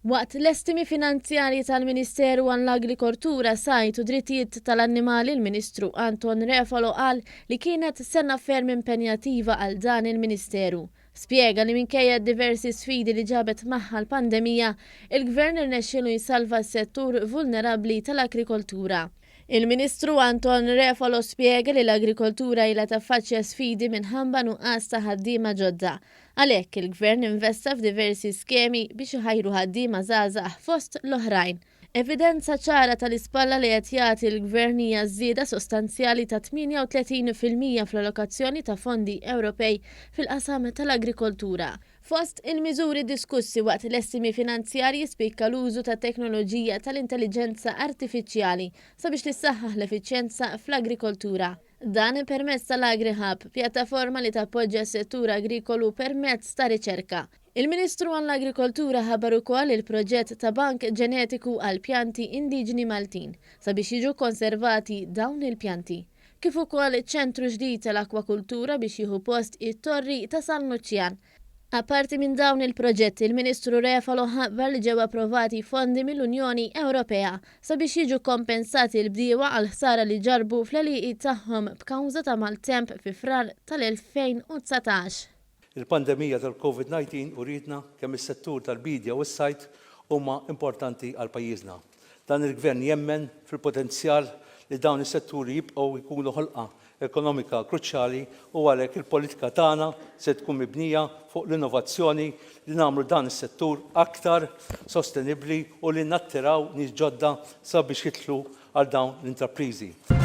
Waqt l-estimi finanzjarji tal-Ministeru għall-Agrikoltura, Sajt u Drittijiet tal-Annimali, il-Ministru Anton Refalo qal li kienet sena ferm impenjattiva għal dan il-Ministeru. Spjega li minkejja diversi sfidi li ġabet magħha l-pandemija, il-Gvern irnexxielu jsalva s-settur vulnerabbli tal-agrikoltura. Il-Ministru Anton Refalo spjega li l-agrikoltura ilha taffaċċja sfidi minħabba nuqqas ta' ħaddiema ġodda. Għalhekk il-Gvern investa f'diversi skemi biex iħajru ħaddiema żgħażagħ fost l-oħrajn. Evidenza ċara tal-ispalla li qed jagħti l-Gvern hija żieda sostanzjali ta' 38% fl-allokazzjoni ta' fondi Ewropej fil-qasam tal-agrikoltura. Fost il-miżuri diskussi waqt l-estimi finanzjarji spikka l-użu ta' teknoloġija tal-intelligenza artifiċjali sabiex tissaħħaħ l-effiċjenza fl-agrikoltura. Dan permezz tal-AgriHub, pjattaforma li tappoġġja s-settur agrikolu permezz ta' riċerka. Il-Ministru għall-Agrikoltura ħabar ukoll il-proġett ta' Bank Ġenetiku għal pjanti indiġeni Maltin sabiex jiġu konservati dawn il-pjanti. Kif ukoll ċentru ġdid tal-akwakultura biex jieħu post it-torri ta' San Luċjan. Apparti minn dawn il-proġetti, il-Ministru Refalo ħabbar li ġew approvati fondi mill-Unjoni Ewropea sabiex jiġu kompensati l-bdiewa għal ħsara li ġarbu fl-għaliqi tagħhom b'kawża ta' maltemp fi frar tal-2019. Il-pandemija tal-COVID-19 uridna kemm is-settur tal-bidja u s-sajt huma importanti għal pajjiżna. Dan il-Gvern jemmen fil-potenzjal li dawn is-setturi jibqgħu jkunu ħolqa ekonomika kruċjali u għalhekk il-politika tagħna se tkun mibnija fuq l-innovazzjoni li nagħmlu dan is-settur aktar sostenibbli u li nattiraw nies ġodda sabiex jidħlu għal dawn l-intrapriżi.